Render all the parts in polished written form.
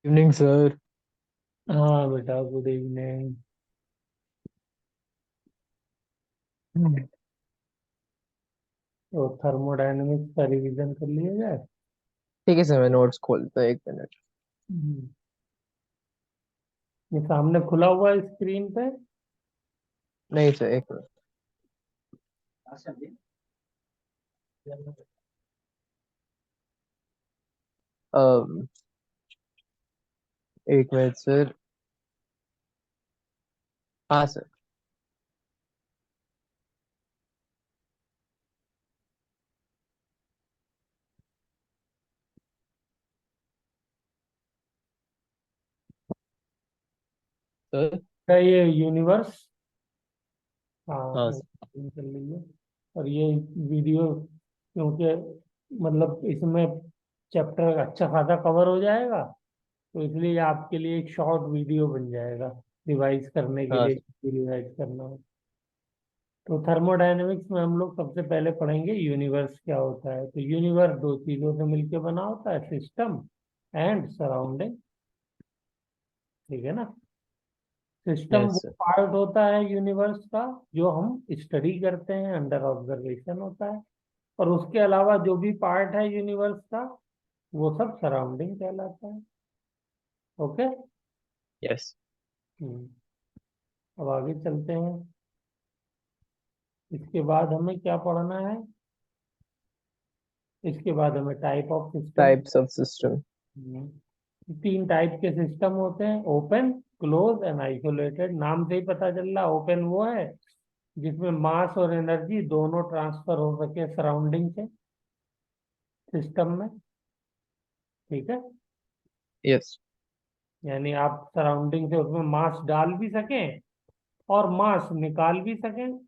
Evening sir. हाँ बेटा, good evening. तो थर्मोडायनेमिक्स का रिवीजन कर लिया जाए। ठीक है सर, मैं नोट्स खोलता हूँ, एक मिनट। हम्म। ये सामने खुला हुआ है स्क्रीन पे। नहीं सर, एक मिनट। अम, एक मिनट सर। हाँ सर। सर। क्या ये यूनिवर्स? हाँ, हाँ सर। open कर लीजिए। और ये वीडियो, क्योंकि मतलब इसमें चैप्टर अच्छा खासा कवर हो जाएगा, तो इसलिए आपके लिए एक शॉर्ट वीडियो बन जाएगा रिवाइज करने के हाँ लिए, सर। रिवाइज करना हो। तो थर्मोडायनेमिक्स में हम लोग सबसे पहले पढ़ेंगे यूनिवर्स क्या होता है। तो यूनिवर्स दो चीजों से मिलकर बना होता है, सिस्टम एंड सराउंडिंग। ठीक है ना। सिस्टम यस वो सर। पार्ट होता है यूनिवर्स का जो हम स्टडी करते हैं, अंडर ऑब्जर्वेशन होता है। और उसके अलावा जो भी पार्ट है यूनिवर्स का, वो सब सराउंडिंग कहलाता है। ओके। यस। हम्म, अब आगे चलते हैं। इसके बाद हमें क्या पढ़ना है? इसके बाद हमें type of system. Types of system. तीन टाइप के सिस्टम होते हैं, ओपन, क्लोज एंड आइसोलेटेड। नाम से ही पता चल रहा है, ओपन वो है जिसमें मास और एनर्जी दोनों ट्रांसफर हो सके सराउंडिंग से, सिस्टम में। ठीक है। यस। यानी आप सराउंडिंग से उसमें मास डाल भी सकें और मास निकाल भी सकें,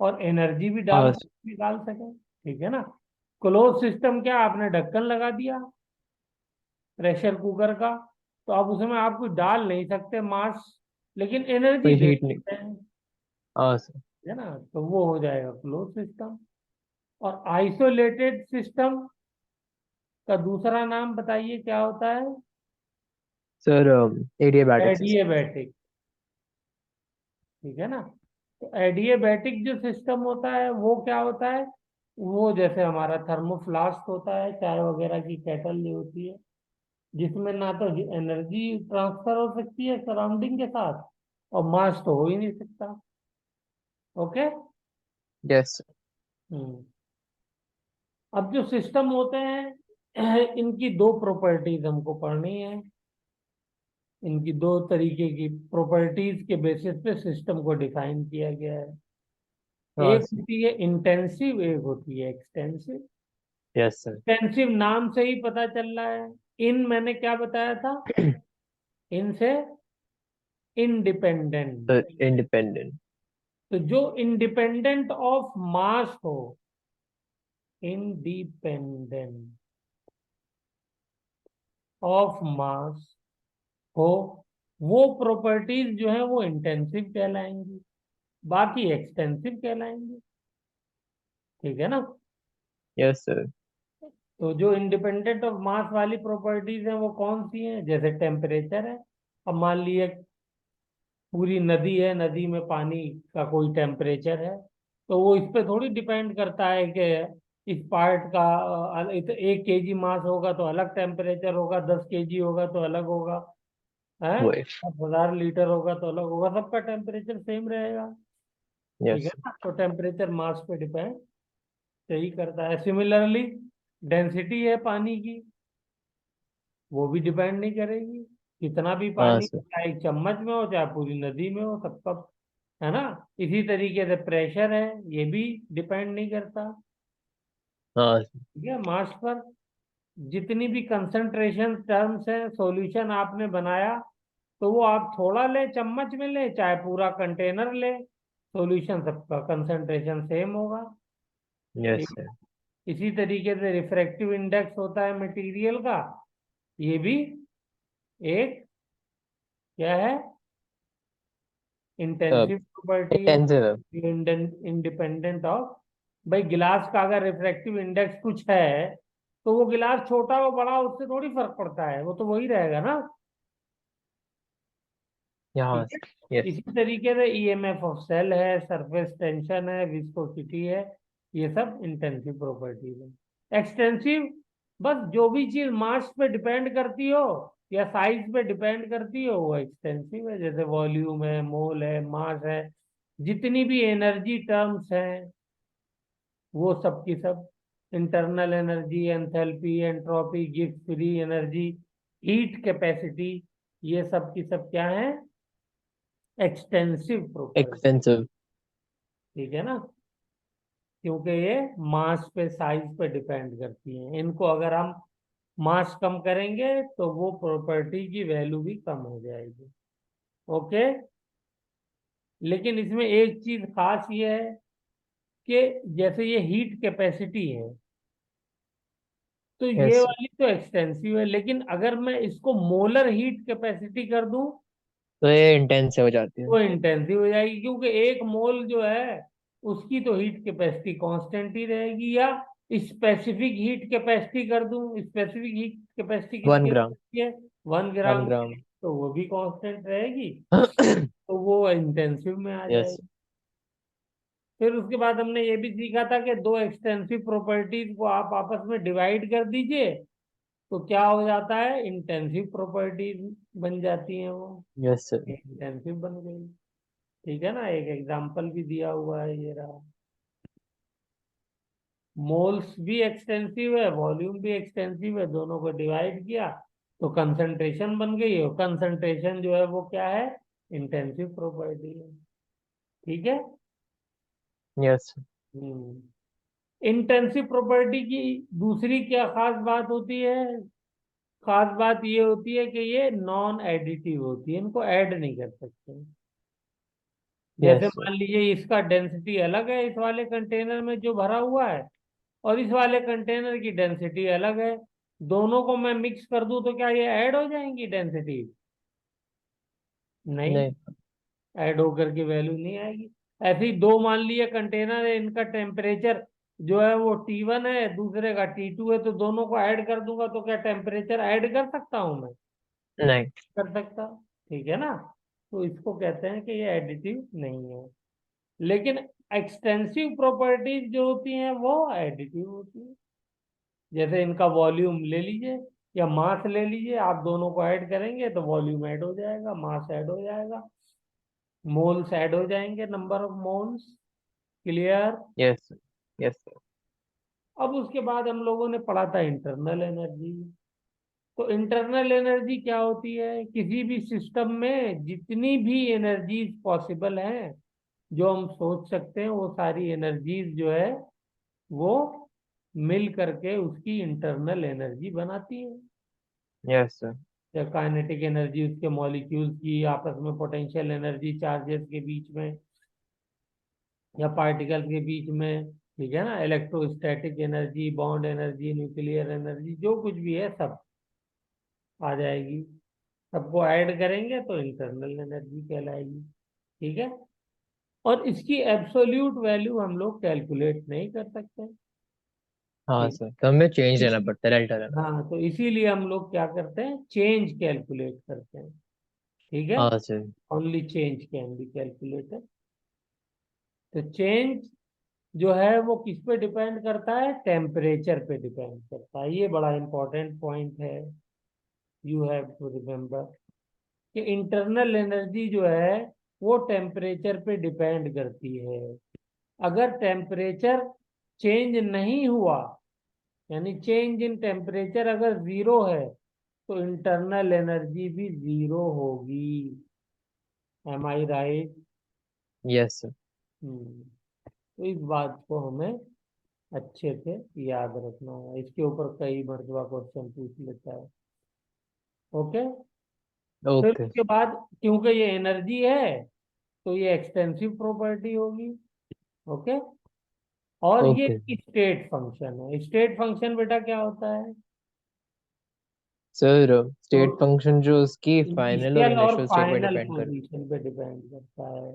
और एनर्जी भी डाल हाँ सर। निकाल सकें। ठीक है ना। क्लोज सिस्टम क्या, आपने ढक्कन लगा दिया प्रेशर कुकर का, तो अब उसमें आप कुछ डाल नहीं सकते मास, लेकिन एनर्जी कोई दे हीट नहीं। सकते हैं। हाँ सर। है ना। तो वो हो जाएगा क्लोज सिस्टम। और आइसोलेटेड सिस्टम का दूसरा नाम बताइए क्या होता है? Sir, adiabatic system. एडिएबैटिक। ठीक है ना। तो एडिएबैटिक जो सिस्टम होता है वो क्या होता है? वो जैसे हमारा थर्मोफ्लास्क होता है, चाय वगैरह की केटल जो होती है, जिसमें ना तो एनर्जी ट्रांसफर हो सकती है सराउंडिंग के साथ, और मास तो हो ही नहीं सकता। ओके। Yes sir. हम्म। अब जो सिस्टम होते हैं इनकी दो प्रॉपर्टीज हमको पढ़नी है। इनकी दो तरीके की प्रॉपर्टीज के बेसिस पे सिस्टम को डिफाइन किया गया है। हाँ एक सर। होती है इंटेंसिव, एक होती है एक्सटेंसिव। Yes sir. इंटेंसिव नाम से ही पता चल रहा है। इन मैंने क्या बताया था? इनसे इंडिपेंडेंट। Sir, independent. तो जो इंडिपेंडेंट ऑफ मास हो, इंडिपेंडेंट ऑफ मास हो, वो प्रॉपर्टीज जो है वो इंटेंसिव कहलाएंगी, बाकी एक्सटेंसिव कहलाएंगी। ठीक है ना। Yes sir. तो जो इंडिपेंडेंट ऑफ मास वाली प्रॉपर्टीज हैं वो कौन सी हैं? जैसे टेम्परेचर है। अब मान लिए पूरी नदी है, नदी में पानी का कोई टेम्परेचर है, तो वो इस पे थोड़ी डिपेंड करता है कि इस पार्ट का 1 केजी मास होगा तो अलग टेम्परेचर होगा, 10 केजी होगा तो अलग होगा, है वही। 10,000 लीटर होगा तो अलग होगा, सबका टेम्परेचर सेम रहेगा। ठीक यस है सर। ना। तो टेम्परेचर मास पे डिपेंड यही करता है। सिमिलरली डेंसिटी है पानी की, वो भी डिपेंड नहीं करेगी। कितना भी हाँ पानी, सर। चाहे एक चम्मच में हो चाहे पूरी नदी में हो, सबका, है ना। इसी तरीके से प्रेशर है, ये भी डिपेंड नहीं करता। हाँ सर। ठीक है, मास पर। जितनी भी कंसंट्रेशन टर्म्स है, सॉल्यूशन आपने बनाया, तो वो आप थोड़ा ले चम्मच में ले चाहे पूरा कंटेनर ले, सॉल्यूशन सबका कंसंट्रेशन सेम होगा। यस ठीक सर। है? इसी तरीके से रिफ्रैक्टिव इंडेक्स होता है मटेरियल का, ये भी एक क्या है, इंटेंसिव प्रॉपर्टी है, इंटेंसिव है। Independent of. भाई गिलास का अगर रिफ्रैक्टिव इंडेक्स कुछ है, तो वो गिलास छोटा हो बड़ा उससे थोड़ी फर्क पड़ता है, वो तो वही रहेगा ना। यहाँ ठीक है। यस। इसी तरीके से ईएमएफ ऑफ सेल है, सरफेस टेंशन है, विस्कोसिटी है, ये सब इंटेंसिव प्रॉपर्टीज है। एक्सटेंसिव, बस जो भी चीज मास पे डिपेंड करती हो या साइज पे डिपेंड करती हो वो एक्सटेंसिव है। जैसे वॉल्यूम है, मोल है, मास है, जितनी भी एनर्जी टर्म्स हैं वो सब की सब, internal energy, enthalpy, entropy, Gibbs free energy, heat capacity, ये सब की सब क्या है, एक्सटेंसिव प्रॉपर्टी। एक्सपेंसिव। ठीक है ना, क्योंकि ये मास पे साइज पे डिपेंड करती हैं। इनको अगर हम मास कम करेंगे तो वो प्रॉपर्टी की वैल्यू भी कम हो जाएगी। ओके। लेकिन इसमें एक चीज खास ये है कि जैसे ये हीट कैपेसिटी है तो ये यस, वाली तो एक्सटेंसिव है, लेकिन अगर मैं इसको मोलर हीट कैपेसिटी कर दूं तो ये इंटेंस हो जाती है। वो इंटेंसिव हो जाएगी, क्योंकि एक मोल जो है उसकी तो हीट कैपेसिटी कांस्टेंट ही रहेगी। या स्पेसिफिक हीट कैपेसिटी कर दूं, स्पेसिफिक हीट कैपेसिटी वन कितनी ग्राम रहती है, 1 ग्राम 1 ग्राम। की, तो वो भी कांस्टेंट रहेगी, तो वो इंटेंसिव में आ यस। जाएगी। फिर उसके बाद हमने ये भी सीखा था कि दो एक्सटेंसिव प्रॉपर्टीज को आप आपस में डिवाइड कर दीजिए तो क्या हो जाता है, इंटेंसिव प्रॉपर्टीज बन जाती हैं वो, यस सर। इंटेंसिव बन गई। ठीक है ना, एक एग्जांपल भी दिया हुआ है, ये रहा। मोल्स भी एक्सटेंसिव है, वॉल्यूम भी एक्सटेंसिव है, दोनों को डिवाइड किया तो कंसंट्रेशन बन गई, और कंसंट्रेशन जो है वो क्या है, इंटेंसिव प्रॉपर्टी है। ठीक है। यस। इंटेंसिव प्रॉपर्टी की दूसरी क्या खास बात होती है, खास बात ये होती है कि ये नॉन एडिटिव होती है, इनको ऐड नहीं कर सकते। जैसे यस सर। मान लीजिए इसका डेंसिटी अलग है इस वाले कंटेनर में जो भरा हुआ है, और इस वाले कंटेनर की डेंसिटी अलग है, दोनों को मैं मिक्स कर दूं तो क्या ये ऐड हो जाएंगी डेंसिटी? नहीं, नहीं। ऐड होकर के वैल्यू नहीं आएगी। ऐसे ही दो मान लिए कंटेनर है, इनका टेम्परेचर जो है वो T1 है, दूसरे का T2 है, तो दोनों को ऐड कर दूंगा तो क्या टेम्परेचर ऐड कर सकता हूं मैं? नहीं। कर सकता। ठीक है ना, तो इसको कहते हैं कि ये एडिटिव नहीं है। लेकिन एक्सटेंसिव प्रॉपर्टीज जो होती हैं वो एडिटिव होती है। जैसे इनका वॉल्यूम ले लीजिए या मास ले लीजिए, आप दोनों को ऐड करेंगे तो वॉल्यूम ऐड हो जाएगा, मास ऐड हो जाएगा, मोल्स ऐड हो जाएंगे, number of moles. Clear. Yes. Yes sir. अब उसके बाद हम लोगों ने पढ़ा था इंटरनल एनर्जी। तो इंटरनल एनर्जी क्या होती है, किसी भी सिस्टम में जितनी भी एनर्जीज पॉसिबल हैं जो हम सोच सकते हैं वो सारी एनर्जीज जो है वो मिल करके उसकी इंटरनल एनर्जी बनाती है। Yes sir. या काइनेटिक एनर्जी उसके मॉलिक्यूल्स की आपस में, पोटेंशियल एनर्जी चार्जेस के बीच में या पार्टिकल्स के बीच में, ठीक है ना, electrostatic energy, bond energy, nuclear energy, जो कुछ भी है सब आ जाएगी। सबको ऐड करेंगे तो इंटरनल एनर्जी कहलाएगी। ठीक है। और इसकी एब्सोल्यूट वैल्यू हम लोग कैलकुलेट नहीं कर सकते। हाँ ठीक सर, तो हमें चेंज है। लेना पड़ता है, डेल्टा लेना। हाँ, तो इसीलिए हम लोग क्या करते हैं, चेंज कैलकुलेट करते हैं। ठीक है। हाँ sir. Only change can be calculated. तो चेंज जो है वो किस पे डिपेंड करता है, टेम्परेचर पे डिपेंड करता है। ये बड़ा इंपॉर्टेंट पॉइंट है, यू हैव टू रिमेम्बर कि इंटरनल एनर्जी जो है वो टेम्परेचर पे डिपेंड करती है। अगर टेम्परेचर चेंज नहीं हुआ, यानी चेंज इन टेम्परेचर अगर जीरो है तो इंटरनल एनर्जी भी जीरो होगी। एम आई राइट? Yes sir. तो इस बात को हमें अच्छे से याद रखना है, इसके ऊपर कई मरतबा क्वेश्चन पूछ लेता है। ओके। फिर ओके। उसके बाद क्योंकि ये एनर्जी है तो ये एक्सटेंसिव प्रॉपर्टी होगी। ओके। और ये ओके स्टेट फंक्शन है। स्टेट फंक्शन बेटा क्या होता है? सर, तो स्टेट फंक्शन जो उसकी फाइनल और इनिशियल और इनिशियल स्टेट में फाइनल डिपेंड करता पोजीशन पे डिपेंड करता है,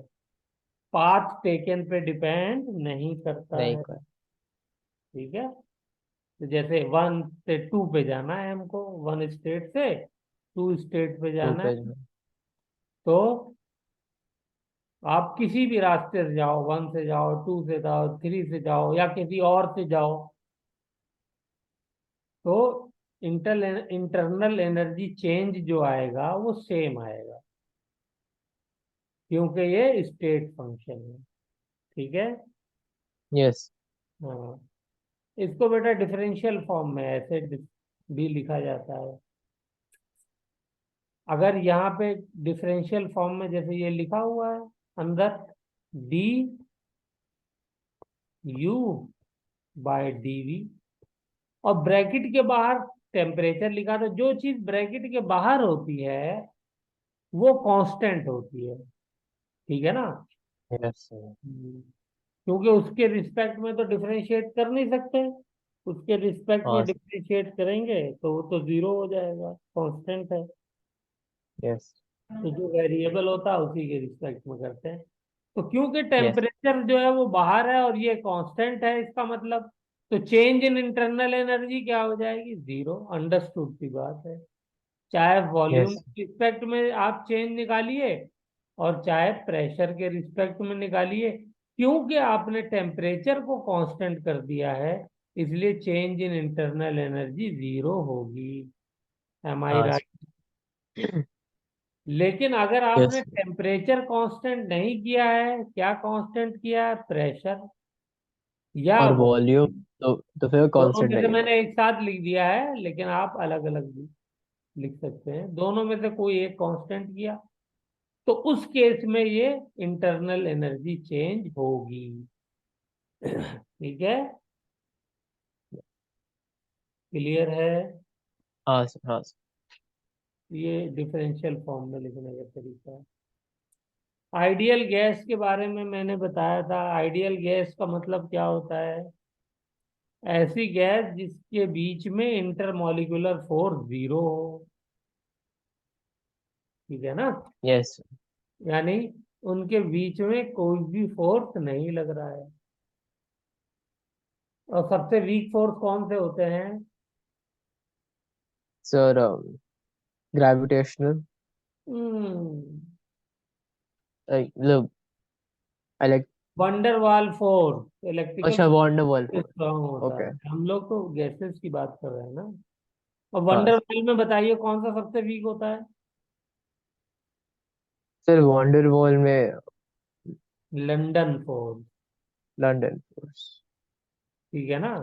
पाथ टेकन पे डिपेंड नहीं करता नहीं है। कर। ठीक है। तो जैसे 1 से 2 पे जाना है हमको, 1 स्टेट से 2 स्टेट पे 2 जाना पे है, तो आप किसी भी रास्ते से जाओ, 1 से जाओ, 2 से जाओ, 3 से जाओ, या किसी और से जाओ, तो इंटरनल एनर्जी चेंज जो आएगा वो सेम आएगा, क्योंकि ये स्टेट फंक्शन है। ठीक है। यस। हाँ, इसको बेटा डिफरेंशियल फॉर्म में ऐसे भी लिखा जाता है। अगर यहाँ पे डिफरेंशियल फॉर्म में जैसे ये लिखा हुआ है अंदर, डी यू बाय डीवी, और ब्रैकेट के बाहर टेम्परेचर लिखा, तो जो चीज ब्रैकेट के बाहर होती है वो कांस्टेंट होती है। ठीक है ना। यस। क्योंकि उसके रिस्पेक्ट में तो डिफरेंशिएट कर नहीं सकते, उसके रिस्पेक्ट में हाँ सर। डिफरेंशिएट करेंगे तो वो तो जीरो हो जाएगा, कांस्टेंट है। यस। तो जो वेरिएबल होता है उसी के रिस्पेक्ट में करते हैं। तो क्योंकि यस। टेम्परेचर जो है वो बाहर है और ये कांस्टेंट है, इसका मतलब तो चेंज इन इंटरनल एनर्जी क्या हो जाएगी, जीरो। अंडरस्टूड की बात है। चाहे वॉल्यूम यस। के रिस्पेक्ट में आप चेंज निकालिए और चाहे प्रेशर के रिस्पेक्ट में निकालिए, क्योंकि आपने टेम्परेचर को कांस्टेंट कर दिया है, इसलिए change in internal energy zero होगी। एम आई हाँ राइट? लेकिन अगर आपने यस। टेम्परेचर कांस्टेंट नहीं किया है, क्या कांस्टेंट किया है, प्रेशर या और वॉल्यूम, वॉल्यूम। तो फिर दोनों कांस्टेंट में से रहेगा। मैंने एक साथ लिख दिया है, लेकिन आप अलग अलग भी लिख सकते हैं। दोनों में से कोई एक कांस्टेंट किया तो उस केस में ये इंटरनल एनर्जी चेंज होगी। ठीक है, क्लियर है। हाँ सर, हाँ सर। ये डिफरेंशियल फॉर्म में लिखने का तरीका है। आइडियल गैस के बारे में मैंने बताया था। आइडियल गैस का मतलब क्या होता है, ऐसी गैस जिसके बीच में इंटरमॉलिक्यूलर फोर्स जीरो हो। ठीक है ना। यस। यानी उनके बीच में कोई भी फोर्स नहीं लग रहा है। और सबसे वीक फोर्स कौन से होते हैं? सर, ग्रेविटेशनल, हम्म, मतलब लाइक। वंडरवाल फोर्स इलेक्ट्रिकल अच्छा, वॉन्डर वॉल फोर्स। स्ट्रांग होता ओके। है। हम लोग तो गैसेस की बात कर रहे हैं ना। और हाँ वंडरवाल में बताइए कौन सा सबसे वीक होता है? सर, वॉन्डर वॉल में लंदन फोर्स। London force. ठीक है ना।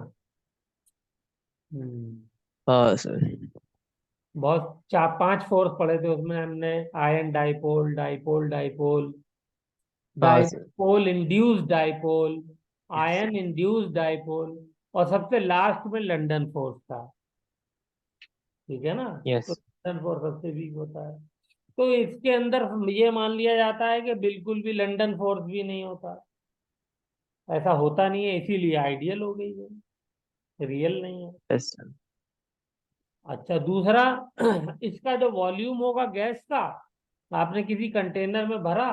हम्म। हाँ सर। बहुत 4 5 फोर्स पढ़े थे उसमें हमने। आयन डाइपोल, डाइपोल डाइपोल, हाँ sir. Dipole induced dipole, ion induced dipole, और सबसे लास्ट में लंदन फोर्स था। ठीक है ना। तो यस। लंदन फोर्स सबसे वीक होता है। तो इसके अंदर ये मान लिया जाता है कि बिल्कुल भी लंदन फोर्स भी नहीं होता। ऐसा होता नहीं है, इसीलिए आइडियल हो गई है, रियल नहीं है। Yes sir. अच्छा, दूसरा, इसका जो वॉल्यूम होगा गैस का, आपने किसी कंटेनर में भरा,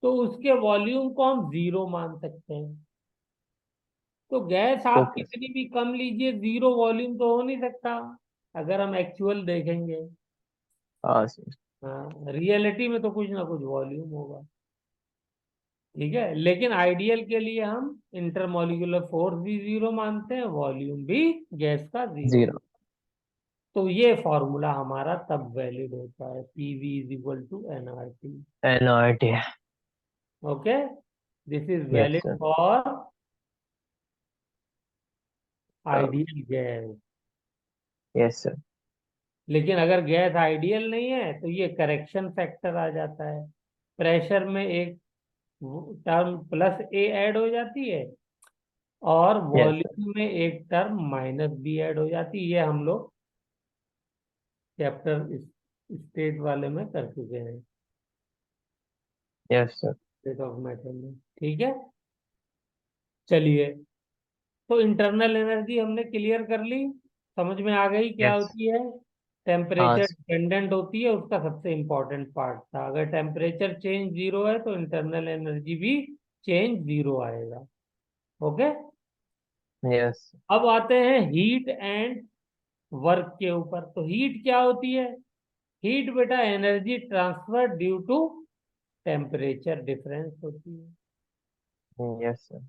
तो उसके वॉल्यूम को हम जीरो मान सकते हैं। तो गैस आप ओके। कितनी भी कम लीजिए, जीरो वॉल्यूम तो हो नहीं सकता अगर हम एक्चुअल देखेंगे। हाँ सर। हाँ, रियलिटी में तो कुछ ना कुछ वॉल्यूम होगा। ठीक है, लेकिन आइडियल के लिए हम इंटरमॉलिक्यूलर फोर्स भी जीरो मानते हैं, वॉल्यूम भी गैस का जीरो। जीरो। तो ये फॉर्मूला हमारा तब वैलिड होता है, PV is equal to NRT. NRT. Okay, this is yes valid sir. For ideal gas. Yes sir. लेकिन अगर गैस आइडियल नहीं है तो ये करेक्शन फैक्टर आ जाता है। प्रेशर में एक टर्म प्लस ए ऐड हो जाती है, और यस सर। वॉल्यूम में एक टर्म माइनस बी ऐड हो जाती है। ये हम लोग चैप्टर स्टेट वाले में कर चुके हैं, yes sir. State of matter में। ठीक है, चलिए। तो इंटरनल एनर्जी हमने क्लियर कर ली, समझ में आ गई क्या यस। होती है। हाँ टेम्परेचर सर। डिपेंडेंट होती है, उसका सबसे इंपॉर्टेंट पार्ट था। अगर टेम्परेचर चेंज जीरो है तो इंटरनल एनर्जी भी चेंज जीरो आएगा। ओके। Yes. अब आते हैं हीट एंड वर्क के ऊपर। तो हीट क्या होती है? हीट बेटा energy transfer due to temperature difference होती है। Yes, sir.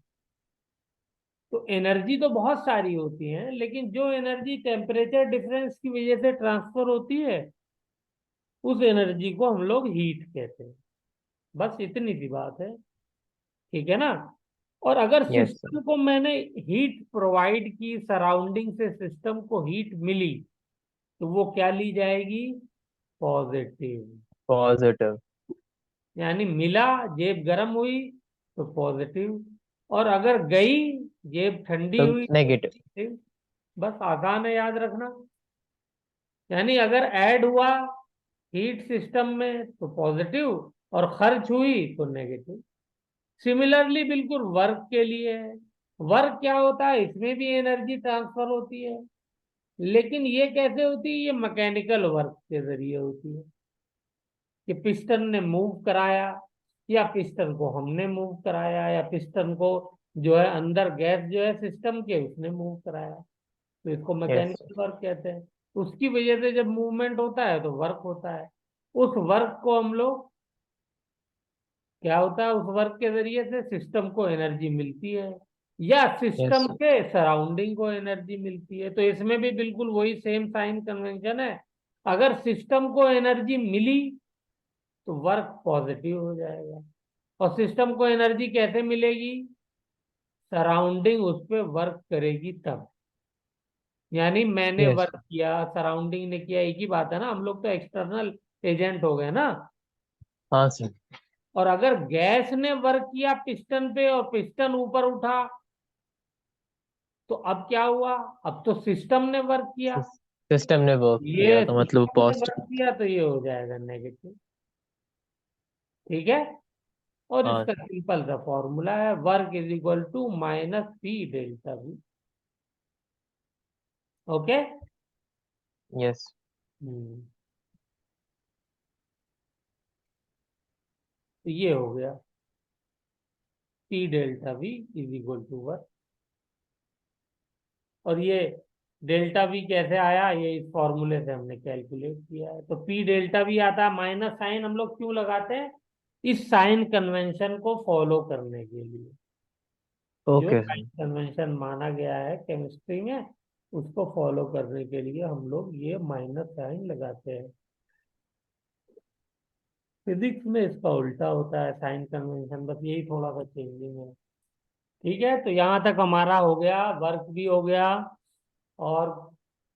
तो एनर्जी तो बहुत सारी होती है, लेकिन जो एनर्जी टेम्परेचर डिफरेंस की वजह से ट्रांसफर होती है उस एनर्जी को हम लोग हीट कहते हैं। बस इतनी सी बात है, ठीक है ना। और अगर Yes, sir. सिस्टम को मैंने हीट प्रोवाइड की, सराउंडिंग से सिस्टम को हीट मिली, तो वो क्या ली जाएगी? पॉजिटिव। Positive. यानी मिला, जेब गर्म हुई तो पॉजिटिव, और अगर गई, जेब ठंडी So हुई तो negative. नेगेटिव। बस आसान है याद रखना। यानी अगर ऐड हुआ हीट सिस्टम में तो पॉजिटिव, और खर्च हुई तो नेगेटिव। सिमिलरली बिल्कुल वर्क के लिए है। वर्क क्या होता है? इसमें भी एनर्जी ट्रांसफर होती है, लेकिन ये कैसे होती है? ये मैकेनिकल वर्क के जरिए होती है, कि पिस्टन ने मूव कराया, या पिस्टन को हमने मूव कराया, या पिस्टन को जो है अंदर गैस जो है सिस्टम के उसने मूव कराया, तो इसको Yes, sir. मैकेनिकल वर्क कहते हैं। उसकी वजह से जब मूवमेंट होता है तो वर्क होता है। उस वर्क को हम लोग, क्या होता है, उस वर्क के जरिए से सिस्टम को एनर्जी मिलती है, या Yes, सिस्टम sir. के सराउंडिंग को एनर्जी मिलती है। तो इसमें भी बिल्कुल वही सेम साइन कन्वेंशन है। अगर सिस्टम को एनर्जी मिली तो वर्क पॉजिटिव हो जाएगा। और सिस्टम को एनर्जी कैसे मिलेगी? सराउंडिंग उस पर वर्क करेगी तब। यानी मैंने Yes, वर्क sir. किया, सराउंडिंग ने किया, एक ही बात है ना। हम लोग तो एक्सटर्नल एजेंट हो गए ना। हाँ sir. और अगर गैस ने वर्क किया पिस्टन पे और पिस्टन ऊपर उठा, तो अब क्या हुआ? अब तो सिस्टम ने वर्क किया। सिस्टम ने वर्क किया ये तो मतलब सिस्टम ने वर्क पॉजिटिव। किया तो ये हो जाएगा नेगेटिव, ठीक है। और हाँ इसका सिंपल सा फॉर्मूला है, work is equal to minus P delta V. Okay. Yes. तो ये हो गया P delta V is equal to work. और ये डेल्टा वी कैसे आया? ये इस फॉर्मूले से हमने कैलकुलेट किया है। तो पी डेल्टा वी आता है, माइनस साइन हम लोग क्यों लगाते हैं? इस साइन कन्वेंशन को फॉलो करने के लिए। जो ओके साइन सर। कन्वेंशन माना गया है केमिस्ट्री में, उसको फॉलो करने के लिए हम लोग ये माइनस साइन लगाते हैं। फिजिक्स में इसका उल्टा होता है साइन कन्वेंशन, बस यही थोड़ा सा चेंजिंग है। ठीक है, तो यहाँ तक हमारा हो गया, वर्क भी हो गया, और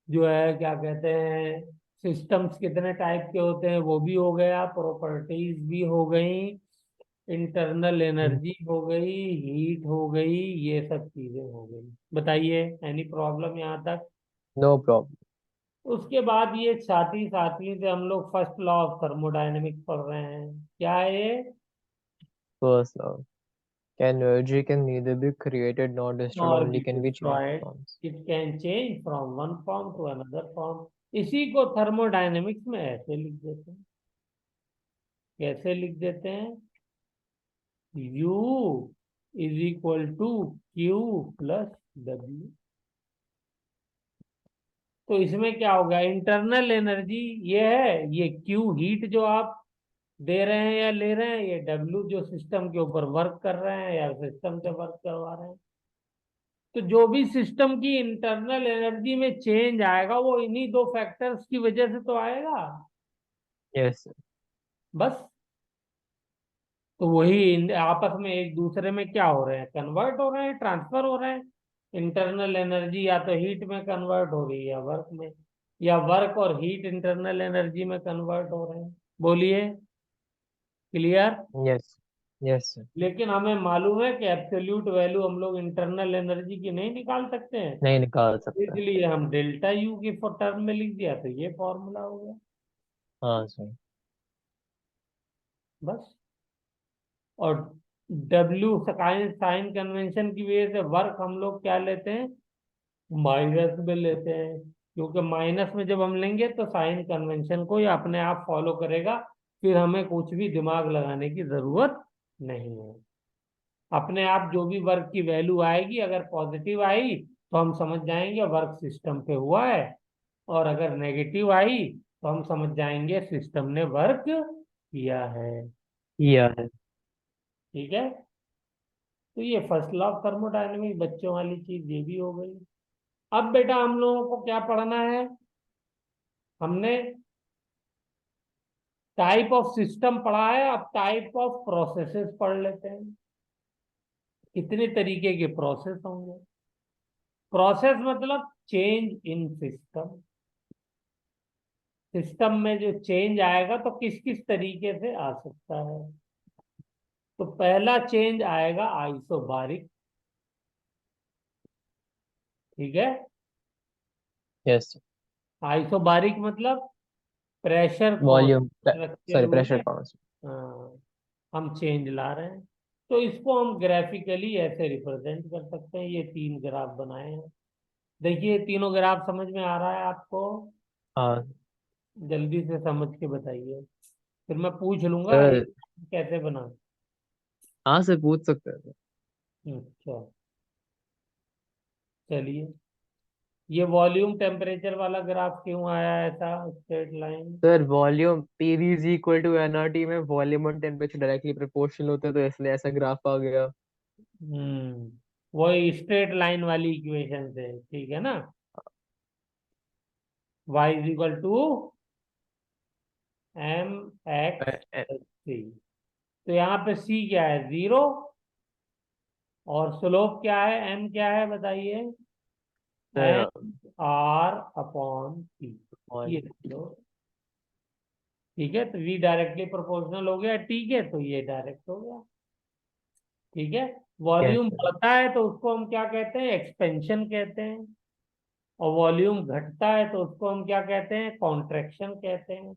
जो है क्या कहते हैं, सिस्टम्स कितने टाइप के होते हैं वो भी हो गया, प्रॉपर्टीज भी हो गई, इंटरनल एनर्जी हो गई, हीट हो गई, ये सब चीजें हो गई। बताइए, एनी प्रॉब्लम यहाँ तक? No problem. उसके बाद ये साथी साथी से हम लोग फर्स्ट लॉ ऑफ थर्मोडायनेमिक्स पढ़ रहे हैं। क्या है ये? First law, energy can neither be created nor destroyed, और only भी can be changed destroyed, forms. It can change from one form to another form. इसी को थर्मोडायनेमिक्स में ऐसे लिख देते हैं। कैसे लिख देते हैं? U is equal to Q plus W. तो इसमें क्या होगा? इंटरनल एनर्जी ये है, ये क्यू हीट जो आप दे रहे हैं या ले रहे हैं, ये डब्ल्यू जो सिस्टम के ऊपर वर्क कर रहे हैं या सिस्टम से वर्क करवा रहे हैं। तो जो भी सिस्टम की इंटरनल एनर्जी में चेंज आएगा वो इन्हीं दो फैक्टर्स की वजह से तो आएगा। Yes sir. बस। तो वही आपस में एक दूसरे में क्या हो रहे हैं? कन्वर्ट हो रहे हैं, ट्रांसफर हो रहे हैं। इंटरनल एनर्जी या तो हीट में कन्वर्ट हो रही है या वर्क में, या वर्क और हीट इंटरनल एनर्जी में कन्वर्ट हो रहे हैं। बोलिए, क्लियर? यस। Yes sir. लेकिन हमें मालूम है कि एब्सोल्यूट वैल्यू हम लोग इंटरनल एनर्जी की नहीं निकाल सकते हैं, नहीं निकाल सकता। इसलिए हम डेल्टा यू की टर्म में लिख दिया, तो ये फॉर्मूला हो गया। हाँ सर। बस। और डब्ल्यू साइन साइन कन्वेंशन की वजह से वर्क हम लोग क्या लेते हैं? माइनस में लेते हैं, क्योंकि माइनस में जब हम लेंगे तो साइन कन्वेंशन को ये अपने आप फॉलो करेगा, फिर हमें कुछ भी दिमाग लगाने की जरूरत नहीं है। अपने आप जो भी वर्क की वैल्यू आएगी, अगर पॉजिटिव आई तो हम समझ जाएंगे वर्क सिस्टम पे हुआ है, और अगर नेगेटिव आई तो हम समझ जाएंगे सिस्टम ने वर्क किया है। किया है। ठीक है। तो ये फर्स्ट लॉ ऑफ थर्मोडायनेमिक्स बच्चों वाली चीज ये भी हो गई। अब बेटा हम लोगों को क्या पढ़ना है? हमने टाइप ऑफ सिस्टम पढ़ा है, अब टाइप ऑफ प्रोसेसेस पढ़ लेते हैं। कितने तरीके के प्रोसेस होंगे? प्रोसेस मतलब चेंज इन सिस्टम। सिस्टम में जो चेंज आएगा तो किस किस तरीके से आ सकता है? तो पहला चेंज आएगा आइसोबारिक। ठीक है। यस। आइसोबारिक मतलब प्रेशर वॉल्यूम, कांस्टेंट के सॉरी, रूप प्रेशर में कांस्टेंट। हम चेंज ला रहे हैं। तो इसको हम ग्राफिकली ऐसे रिप्रेजेंट कर सकते हैं। ये तीन ग्राफ बनाए हैं। देखिए तीनों ग्राफ समझ में आ रहा है आपको? हाँ जल्दी से समझ के बताइए, फिर मैं पूछ लूंगा ये सर। कैसे बना। हाँ सर, पूछ सकते हैं। अच्छा, चलिए। ये वॉल्यूम टेम्परेचर वाला ग्राफ क्यों आया ऐसा straight line? Sir volume PV is equal to NRT में वॉल्यूम और टेम्परेचर डायरेक्टली प्रोपोर्शनल होते हैं, तो इसलिए ऐसा ग्राफ आ गया। वही स्ट्रेट लाइन वाली इक्वेशन से, ठीक है ना? y is equal to M X uh- uh- C. तो यहाँ पे c क्या है? 0। और स्लोप क्या है? m क्या है बताइए? सर एन आर अपॉन सी। ये वॉल्यूम। लिख लो। ठीक है, तो v डायरेक्टली प्रोपोर्शनल हो गया, ठीक है, तो ये डायरेक्ट हो गया। ठीक है। Yes volume sir. बढ़ता है तो उसको हम क्या कहते हैं? एक्सपेंशन कहते हैं। और वॉल्यूम घटता है तो उसको हम क्या कहते हैं? कॉन्ट्रैक्शन कहते हैं।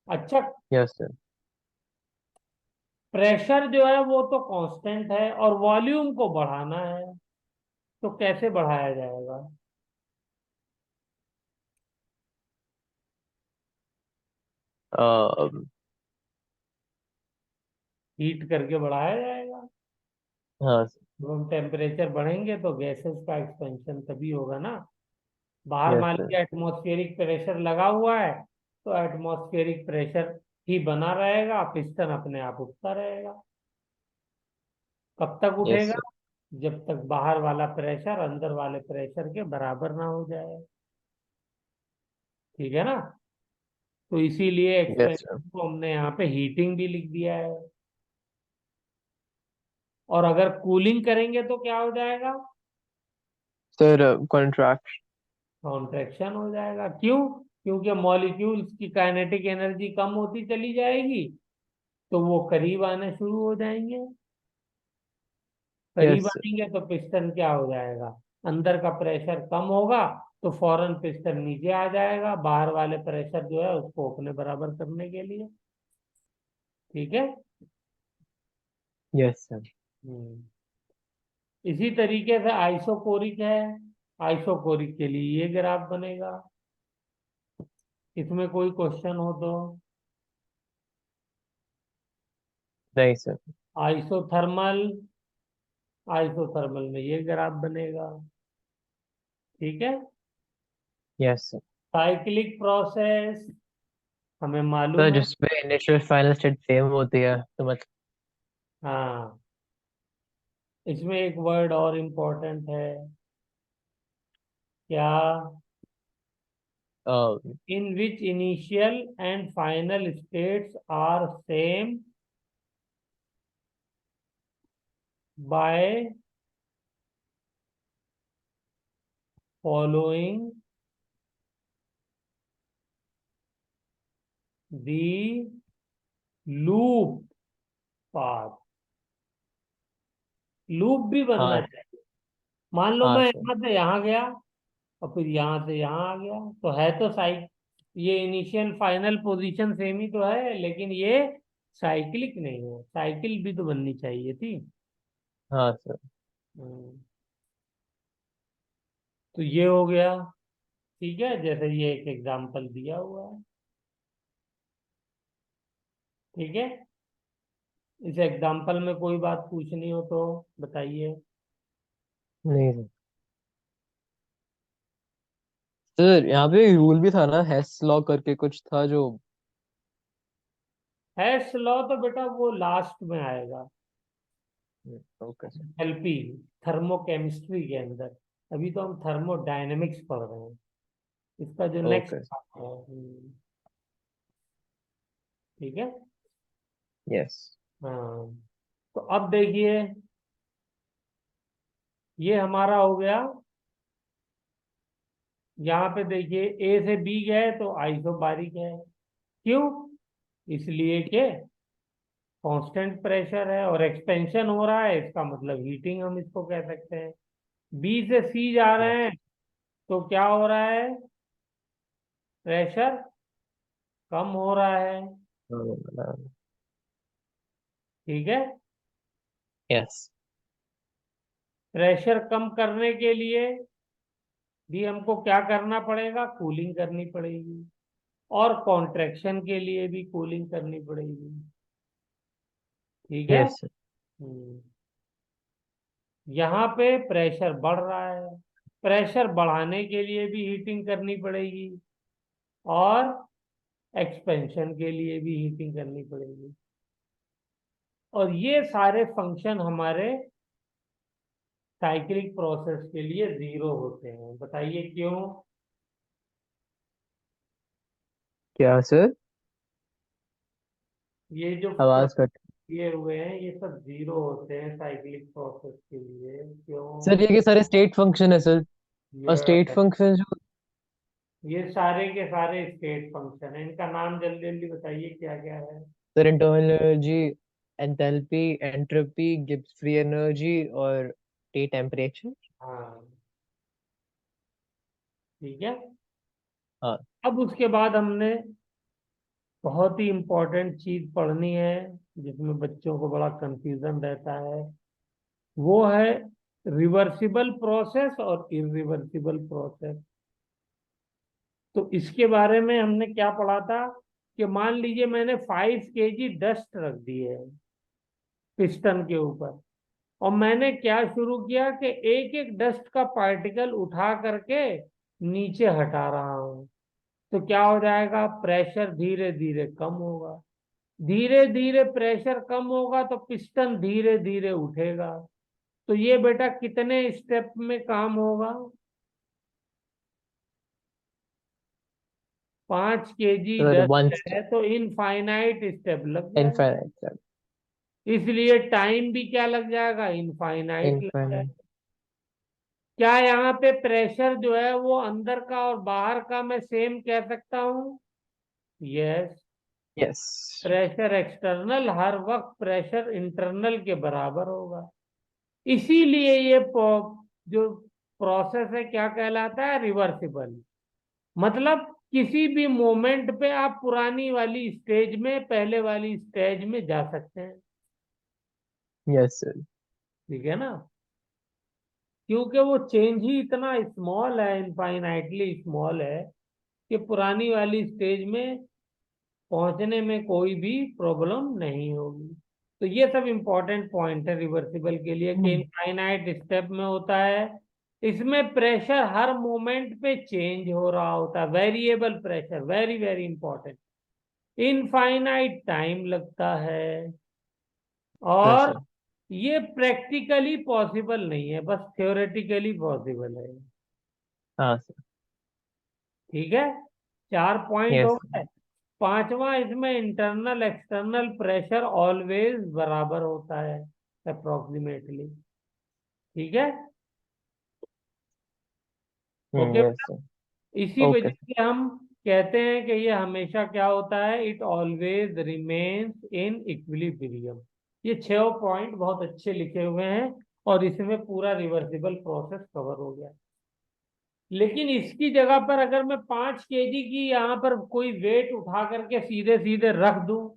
अच्छा, यस सर। प्रेशर जो है वो तो कांस्टेंट है, और वॉल्यूम को बढ़ाना है, तो कैसे बढ़ाया जाएगा? हीट करके बढ़ाया जाएगा। हाँ सर। जब हम टेम्परेचर बढ़ेंगे तो गैसेस का एक्सपेंशन तभी होगा ना। बाहर यस मान सर। लीजिए एटमॉस्फेरिक प्रेशर लगा हुआ है, तो एटमॉस्फेरिक प्रेशर ही बना रहेगा, पिस्टन अपने आप उठता रहेगा। कब तक यस उठेगा? सर। जब तक बाहर वाला प्रेशर अंदर वाले प्रेशर के बराबर ना हो जाए। ठीक है ना? तो इसीलिए यस सर। एक्सपेंशन को हमने यहाँ पे हीटिंग भी लिख दिया है। और अगर कूलिंग करेंगे तो क्या हो जाएगा? Sir contract. कॉन्ट्रैक्शन हो जाएगा। क्यों? क्योंकि मॉलिक्यूल्स की काइनेटिक एनर्जी कम होती चली जाएगी, तो वो करीब आने शुरू हो जाएंगे। करीब यस सर। आएंगे तो पिस्टन क्या हो जाएगा? अंदर का प्रेशर कम होगा, तो फौरन पिस्टन नीचे आ जाएगा, बाहर वाले प्रेशर जो है उसको अपने बराबर करने के लिए। ठीक है। Yes sir. हम्म इसी तरीके से आइसोकोरिक है। आइसोकोरिक के लिए ये ग्राफ बनेगा। इसमें कोई क्वेश्चन हो तो? नहीं सर। आइसोथर्मल। आइसोथर्मल में ये ग्राफ बनेगा। ठीक है। Yes sir. साइक्लिक प्रोसेस हमें सर मालूम है। जिसमें इनिशियल फाइनल स्टेट सेम होती है, तो मतलब। हाँ, इसमें एक वर्ड और इम्पोर्टेंट है। क्या? In which initial and final states are same by following the loop path. Loop भी बनना हाँ। चाहिए। मान लो हाँ मैं सर। यहाँ से यहाँ गया, और फिर यहाँ से यहाँ आ गया, तो है तो साइक ये इनिशियल फाइनल पोजीशन सेम ही तो है, लेकिन ये साइक्लिक नहीं है। साइकिल भी तो बननी चाहिए थी। हाँ सर। हम्म, तो ये हो गया। ठीक है, जैसे ये एक एग्जांपल दिया हुआ है। ठीक है। इस एग्जांपल में कोई बात पूछनी हो तो बताइए। नहीं सर। सर यहाँ पे रूल भी था ना, हेस लॉ करके कुछ था जो। हेस लॉ तो बेटा वो लास्ट में आएगा, ओके सर। एलपी, थर्मोकेमिस्ट्री के अंदर। अभी तो हम थर्मोडायनेमिक्स पढ़ रहे हैं, इसका जो नेक्स्ट ओके। है। ठीक है। यस। हाँ, तो अब देखिए, ये हमारा हो गया। यहाँ पे देखिए, ए से बी गए तो आइसोबारिक है। क्यों? इसलिए कि कांस्टेंट प्रेशर है और एक्सपेंशन हो रहा है, इसका मतलब हीटिंग हम इसको कह सकते हैं। बी से सी जा रहे यस। हैं तो क्या हो रहा है? प्रेशर कम हो रहा है। ठीक है। यस। प्रेशर कम करने के लिए भी हमको क्या करना पड़ेगा? कूलिंग करनी पड़ेगी। और कॉन्ट्रैक्शन के लिए भी कूलिंग करनी पड़ेगी। ठीक है। यस। यहाँ पे प्रेशर बढ़ रहा है, प्रेशर बढ़ाने के लिए भी हीटिंग करनी पड़ेगी, और एक्सपेंशन के लिए भी हीटिंग करनी पड़ेगी। और ये सारे फंक्शन हमारे साइक्लिक प्रोसेस के लिए जीरो होते हैं। बताइए क्यों? क्या सर? ये जो आवाज कट। किए हुए हैं ये सब जीरो होते हैं साइक्लिक प्रोसेस के लिए। क्यों? सर ये के सारे स्टेट फंक्शन है सर। और ये स्टेट फंक्शन जो। ये सारे के सारे स्टेट फंक्शन है, इनका नाम जल्दी जल्दी बताइए क्या क्या है। Sir internal energy, enthalpy, entropy, Gibbs free energy और टी टेम्परेचर। हाँ, ठीक है। हाँ। अब उसके बाद हमने बहुत ही इंपॉर्टेंट चीज पढ़नी है, जिसमें बच्चों को बड़ा कंफ्यूजन रहता है। वो है रिवर्सिबल प्रोसेस और इरिवर्सिबल प्रोसेस। तो इसके बारे में हमने क्या पढ़ा था कि मान लीजिए मैंने 5 kg डस्ट रख दी है पिस्टन के ऊपर, और मैंने क्या शुरू किया कि एक एक डस्ट का पार्टिकल उठा करके नीचे हटा रहा हूं। तो क्या हो जाएगा? प्रेशर धीरे धीरे कम होगा। धीरे धीरे प्रेशर कम होगा तो पिस्टन धीरे धीरे उठेगा। तो ये बेटा कितने स्टेप में काम होगा? 5 kg सर वन डस्ट है तो इनफाइनाइट स्टेप लग जाएगा। Infinite sir. इसलिए टाइम भी क्या लग जाएगा? इनफाइनाइट लग इनफाइनाइट। जाएगा। क्या यहाँ पे प्रेशर जो है वो अंदर का और बाहर का मैं सेम कह सकता हूँ? यस। यस। प्रेशर एक्सटर्नल हर वक्त प्रेशर इंटरनल के बराबर होगा। इसीलिए ये जो प्रोसेस है क्या कहलाता है? रिवर्सिबल। मतलब किसी भी मोमेंट पे आप पुरानी वाली स्टेज में, पहले वाली स्टेज में जा सकते हैं। Yes sir. ठीक है ना? क्योंकि वो चेंज ही इतना स्मॉल है, इनफाइनाइटली स्मॉल है, कि पुरानी वाली स्टेज में पहुंचने में कोई भी प्रॉब्लम नहीं होगी। तो ये सब इंपॉर्टेंट पॉइंट है रिवर्सिबल के लिए, कि इनफाइनाइट स्टेप में होता है। इसमें प्रेशर हर मोमेंट पे चेंज हो रहा होता है, variable pressure, very very important. Infinite time लगता है, यस और सर। ये प्रैक्टिकली पॉसिबल नहीं है, बस थ्योरेटिकली पॉसिबल है। हाँ सर। ठीक है। 4 पॉइंट हो यस। गए। पांचवा, इसमें इंटरनल एक्सटर्नल प्रेशर ऑलवेज बराबर होता है, अप्रोक्सीमेटली। ठीक है। ओके। Yes sir. इसी ओके वजह सर। से हम कहते हैं कि ये हमेशा क्या होता है? It always remains in equilibrium. ये 6 पॉइंट बहुत अच्छे लिखे हुए हैं, और इसमें पूरा रिवर्सिबल प्रोसेस कवर हो गया। लेकिन इसकी जगह पर अगर मैं 5 kg की यहाँ पर कोई वेट उठा करके सीधे सीधे रख दूं,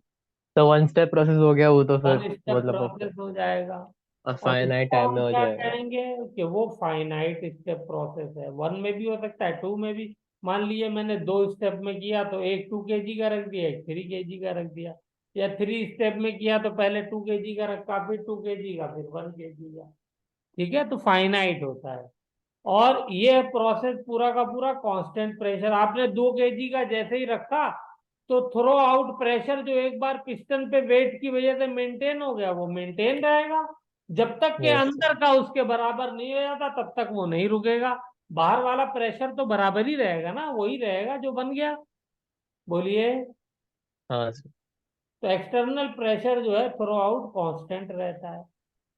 तो वन स्टेप प्रोसेस हो गया वो तो वन फिर। स्टेप मतलब प्रोसेस हो जाएगा। और फाइनाइट इसको टाइम हम में हो क्या जाएगा। कहेंगे? कि वो फाइनाइट स्टेप प्रोसेस है। वन में भी हो सकता है, टू में भी। मान लीजिए मैंने 2 स्टेप में किया तो एक 2 kg का रख दिया, एक 3 kg का रख दिया। या 3 स्टेप में किया तो पहले 2 kg का रखा, फिर 2 kg का, फिर 1 kg का। ठीक है, तो फाइनाइट होता है। और ये प्रोसेस पूरा का पूरा कांस्टेंट प्रेशर, आपने 2 kg का जैसे ही रखा तो थ्रो आउट प्रेशर जो एक बार पिस्टन पे वेट की वजह से मेंटेन हो गया वो मेंटेन रहेगा। जब तक के यस अंदर का उसके बराबर नहीं हो जाता तब तक वो नहीं रुकेगा। बाहर वाला प्रेशर तो बराबर ही रहेगा ना, वही रहेगा जो बन गया। बोलिए। हाँ सर। तो एक्सटर्नल प्रेशर जो है थ्रो आउट कांस्टेंट रहता है।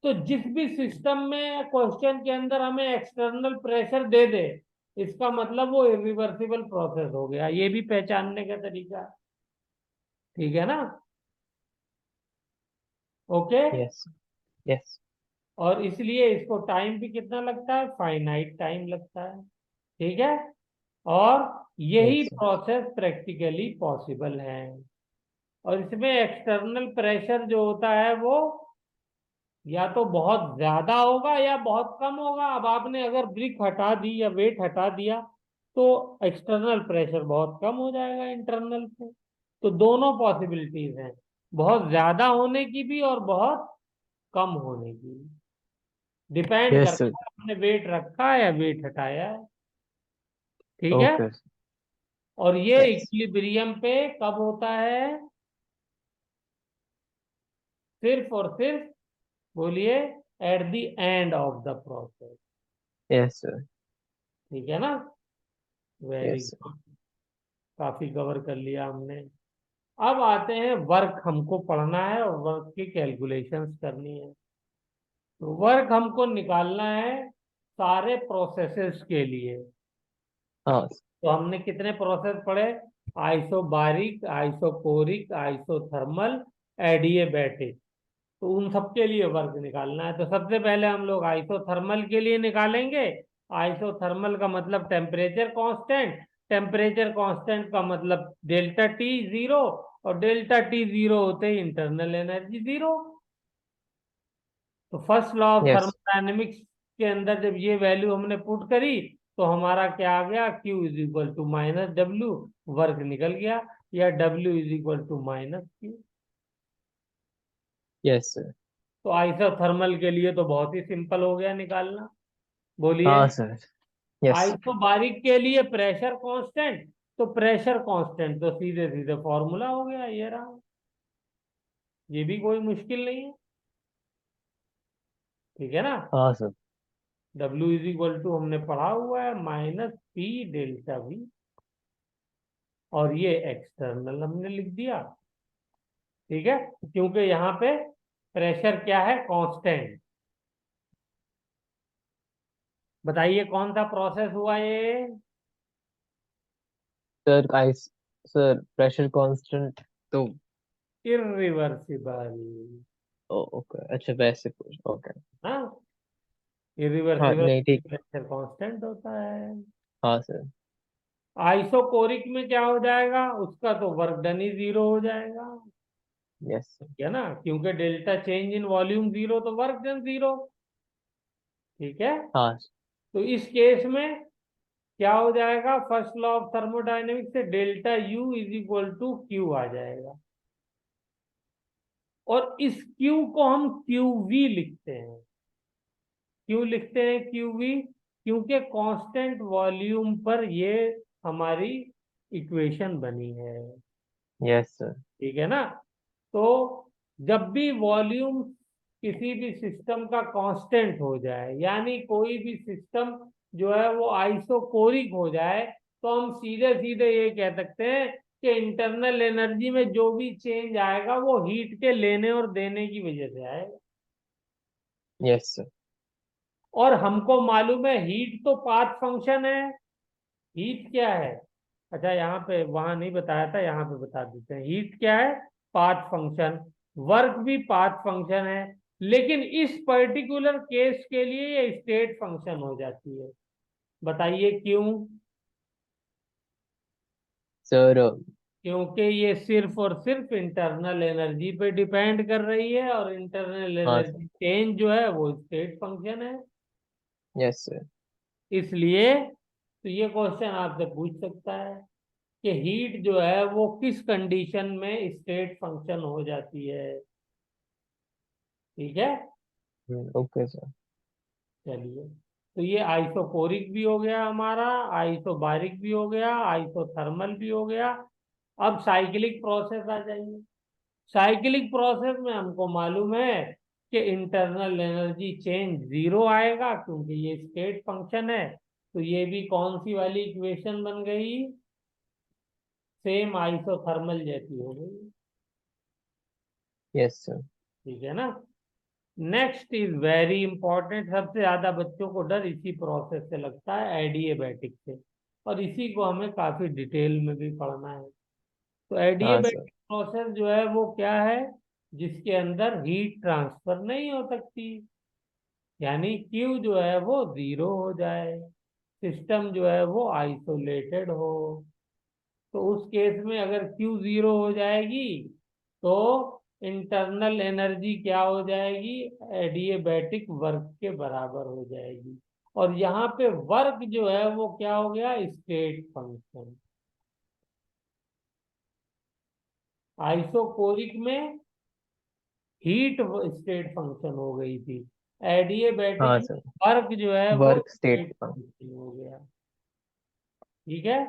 तो जिस भी सिस्टम में क्वेश्चन के अंदर हमें एक्सटर्नल प्रेशर दे दे, इसका मतलब वो इरिवर्सिबल प्रोसेस हो गया। ये भी पहचानने का तरीका है। ठीक है ना? ओके। यस यस और इसलिए इसको टाइम भी कितना लगता है, फाइनाइट टाइम लगता है। ठीक है। और यही yes sir. Process practically possible है। और इसमें एक्सटर्नल प्रेशर जो होता है वो या तो बहुत ज्यादा होगा या बहुत कम होगा। अब आपने अगर ब्रिक हटा दी या वेट हटा दिया तो एक्सटर्नल प्रेशर बहुत कम हो जाएगा इंटरनल से। तो दोनों पॉसिबिलिटीज हैं, बहुत ज्यादा होने की भी और बहुत कम होने की भी। Depend yes sir. करता है आपने वेट रखा है या वेट हटाया है। ठीक है। ओके। और ये यस इक्विलिब्रियम पे कब होता है? सिर्फ और सिर्फ, बोलिए, at the end of the process. Yes sir. ठीक है ना? Very yes sir. गुड। काफी कवर कर लिया हमने। अब आते हैं, वर्क हमको पढ़ना है और वर्क की कैलकुलेशंस करनी है। तो वर्क हमको निकालना है सारे प्रोसेसेस के लिए। हाँ तो हमने कितने प्रोसेस पढ़े? Isobaric, isochoric, isothermal, adiabatic. तो उन सब के लिए वर्क निकालना है। तो सबसे पहले हम लोग आइसोथर्मल के लिए निकालेंगे। आइसोथर्मल का मतलब टेम्परेचर कांस्टेंट। टेम्परेचर कांस्टेंट का मतलब डेल्टा टी जीरो। और डेल्टा टी जीरो होते ही इंटरनल एनर्जी जीरो। तो first law of yes thermodynamics के अंदर जब ये वैल्यू हमने पुट करी तो हमारा क्या आ गया, Q is equal to minus W. Work निकल गया। या W is equal to minus Q. Yes sir. तो आइसोथर्मल के लिए तो बहुत ही सिंपल हो गया निकालना। बोलिए। हाँ सर। यस आइसोबारिक के लिए प्रेशर कांस्टेंट। तो प्रेशर कांस्टेंट तो सीधे सीधे फॉर्मूला हो गया, ये रहा। ये भी कोई मुश्किल नहीं है। ठीक है ना? हाँ sir. W is equal to हमने पढ़ा हुआ है माइनस पी डेल्टा वी। और ये एक्सटर्नल हमने लिख दिया। ठीक है। क्योंकि यहाँ पे प्रेशर क्या है, कांस्टेंट। बताइए कौन सा प्रोसेस हुआ ये? Sir ice sir pressure constant तो। इरिवर्सिबल। ओके अच्छा वैसे कुछ ओके। हाँ, हाँ इरिवर्सिबल नहीं ठीक। प्रेशर कांस्टेंट होता है। हाँ सर। आइसोकोरिक में क्या हो जाएगा, उसका तो वर्क डन ही जीरो हो जाएगा। Yes sir. है ना? क्योंकि delta change in volume zero तो वर्क डन जीरो। ठीक है। हाँ तो इस केस में क्या हो जाएगा, फर्स्ट लॉ ऑफ थर्मोडायनेमिक्स से delta U is equal to Q आ जाएगा। और इस क्यू को हम क्यू वी लिखते हैं। क्यों लिखते हैं क्यू वी? क्योंकि कांस्टेंट वॉल्यूम पर ये हमारी इक्वेशन बनी है। Yes sir. ठीक है ना? तो जब भी वॉल्यूम किसी भी सिस्टम का कांस्टेंट हो जाए, यानी कोई भी सिस्टम जो है वो आइसोकोरिक हो जाए, तो हम सीधे सीधे ये कह सकते हैं कि इंटरनल एनर्जी में जो भी चेंज आएगा वो हीट के लेने और देने की वजह से आएगा। Yes sir. और हमको मालूम है हीट तो पाथ फंक्शन है। हीट क्या है? अच्छा, यहाँ पे वहां नहीं बताया था, यहाँ पे बता देते हैं। हीट क्या है? Path function. वर्क भी पाथ फंक्शन है। लेकिन इस पर्टिकुलर केस के लिए ये स्टेट फंक्शन हो जाती है। बताइए क्यों? सर क्योंकि ये सिर्फ और सिर्फ इंटरनल एनर्जी पे डिपेंड कर रही है और इंटरनल हाँ सर। एनर्जी चेंज जो है वो स्टेट फंक्शन है। Yes sir. इसलिए तो ये क्वेश्चन आपसे पूछ सकता है कि हीट जो है वो किस कंडीशन में स्टेट फंक्शन हो जाती है। ठीक है। Okay sir. चलिए, तो ये आइसोकोरिक भी हो गया हमारा, आइसोबारिक भी हो गया, आइसोथर्मल भी हो गया। अब साइक्लिक प्रोसेस आ जाइए। साइक्लिक प्रोसेस में हमको मालूम है कि इंटरनल एनर्जी चेंज जीरो आएगा, क्योंकि ये स्टेट फंक्शन है। तो ये भी कौन सी वाली इक्वेशन बन गई? सेम आइसोथर्मल जैसी हो गई। Yes sir. ठीक है ना। नेक्स्ट इज वेरी इंपॉर्टेंट, सबसे ज्यादा बच्चों को डर इसी प्रोसेस से लगता है, एडिएबैटिक से। और इसी को हमें काफी डिटेल में भी पढ़ना है। तो हाँ सर। एडिएबैटिक प्रोसेस जो है वो क्या है? जिसके अंदर हीट ट्रांसफर नहीं हो सकती, यानी क्यू जो है वो जीरो हो जाए, सिस्टम जो है वो आइसोलेटेड हो। तो उस केस में अगर क्यू जीरो हो जाएगी तो इंटरनल एनर्जी क्या हो जाएगी? एडिएबैटिक वर्क के बराबर हो जाएगी। और यहाँ पे वर्क जो है वो क्या हो गया? State function. आइसोकोरिक में हीट स्टेट फंक्शन हो गई थी, एडिएबैटिक हाँ में सर। वर्क जो है वो वर्क स्टेट स्टेट का। फंक्शन हो गया। ठीक है।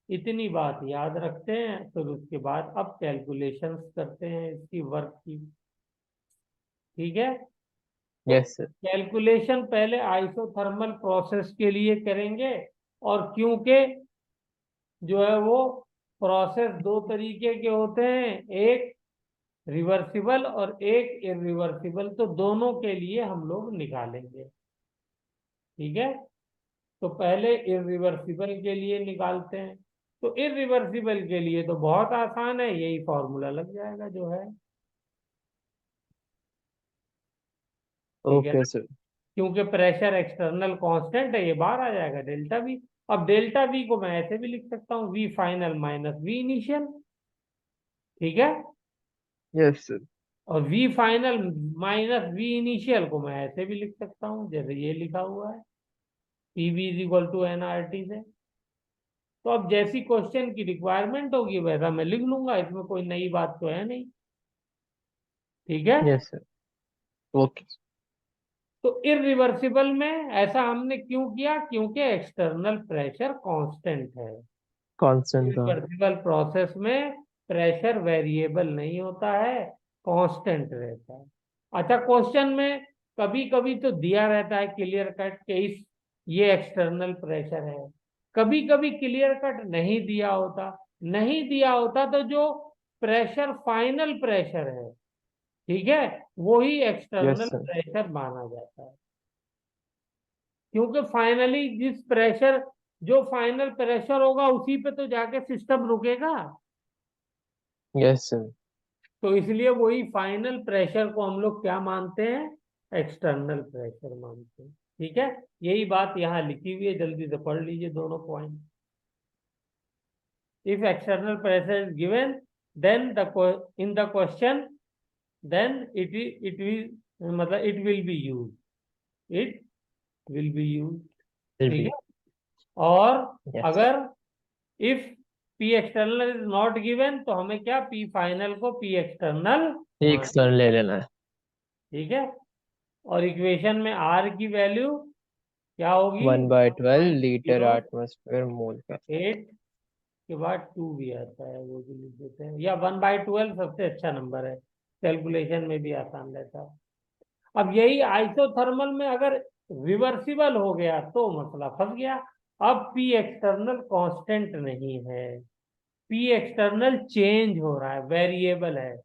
इतनी बात याद रखते हैं, फिर उसके बाद अब कैलकुलेशंस करते हैं इसकी वर्क की। ठीक है। तो यस सर। कैलकुलेशन पहले आइसोथर्मल प्रोसेस के लिए करेंगे। और क्योंकि जो है वो प्रोसेस दो तरीके के होते हैं, एक रिवर्सिबल और एक इरिवर्सिबल, तो दोनों के लिए हम लोग निकालेंगे। ठीक है। तो पहले इरिवर्सिबल के लिए निकालते हैं। तो इरिवर्सिबल के लिए तो बहुत आसान है, यही फॉर्मूला लग जाएगा जो है। ठीक है ओके ना। सर। क्योंकि प्रेशर एक्सटर्नल कांस्टेंट है, ये बाहर आ जाएगा डेल्टा वी। अब डेल्टा वी को मैं ऐसे भी लिख सकता हूँ, V final minus V initial. ठीक है। Yes sir. और V final minus V initial को मैं ऐसे भी लिख सकता हूँ, जैसे ये लिखा हुआ है, P V is equal to N R T से। तो अब जैसी क्वेश्चन की रिक्वायरमेंट होगी वैसा मैं लिख लूंगा, इसमें कोई नई बात तो है नहीं। ठीक है। Yes sir. ओके। तो इरिवर्सिबल में ऐसा हमने क्यों किया? क्योंकि एक्सटर्नल प्रेशर कांस्टेंट है। कांस्टेंट था। रिवर्सिबल प्रोसेस में प्रेशर वेरिएबल नहीं होता है, कांस्टेंट रहता है। अच्छा, क्वेश्चन में कभी कभी तो दिया रहता है क्लियर कट के इस ये एक्सटर्नल प्रेशर है, कभी कभी क्लियर कट नहीं दिया होता। नहीं दिया होता तो जो प्रेशर फाइनल प्रेशर है, ठीक है, वही यस एक्सटर्नल सर। प्रेशर माना जाता है। क्योंकि फाइनली जिस प्रेशर जो फाइनल प्रेशर होगा उसी पे तो जाके सिस्टम रुकेगा। Yes sir. तो इसलिए वही फाइनल प्रेशर को हम लोग क्या मानते हैं? एक्सटर्नल प्रेशर मानते हैं। ठीक है। यही बात यहाँ लिखी हुई है, जल्दी से पढ़ लीजिए दोनों point. If external pressure is given then the in the question, then it will मतलब it will be use, it will be use. फिर ठीक भी। है। और यस। अगर if P external is not given तो हमें क्या पी फाइनल को पी एक्सटर्नल एक मान। सर ले लेना है। ठीक है। और इक्वेशन में आर की वैल्यू क्या होगी? 1/12 लीटर 1.08 एटमॉस्फेयर मोल का। के बाद टू भी आता है, वो भी लिख देते हैं, या 1/12 सबसे अच्छा नंबर है, कैलकुलेशन में भी आसान रहता है। अब यही आइसोथर्मल में अगर रिवर्सिबल हो गया तो मसला फंस गया। अब पी एक्सटर्नल कांस्टेंट नहीं है, पी एक्सटर्नल चेंज हो रहा है, वेरिएबल है।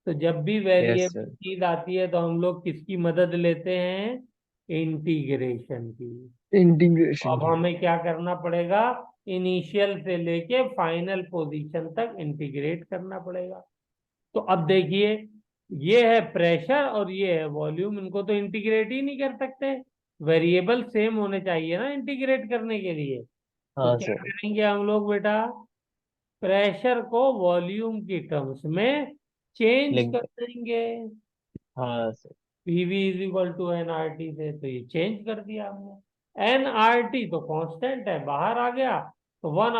तो जब भी यस वेरिएबल सर। चीज आती है तो हम लोग किसकी मदद लेते हैं? इंटीग्रेशन की। इंटीग्रेशन अब की। हमें क्या करना पड़ेगा? इनिशियल से लेके फाइनल पोजीशन तक इंटीग्रेट करना पड़ेगा। तो अब देखिए, ये है प्रेशर और ये है वॉल्यूम, इनको तो इंटीग्रेट ही नहीं कर सकते, वेरिएबल सेम होने चाहिए ना इंटीग्रेट करने के लिए। तो हाँ क्या सर। करेंगे हम लोग बेटा? प्रेशर को वॉल्यूम की टर्म्स में चेंज लिख कर दो। देंगे। हाँ sir. PV is equal to N R T से, तो ये चेंज कर दिया हमने। एन आर टी तो कांस्टेंट है, बाहर आ गया। तो 1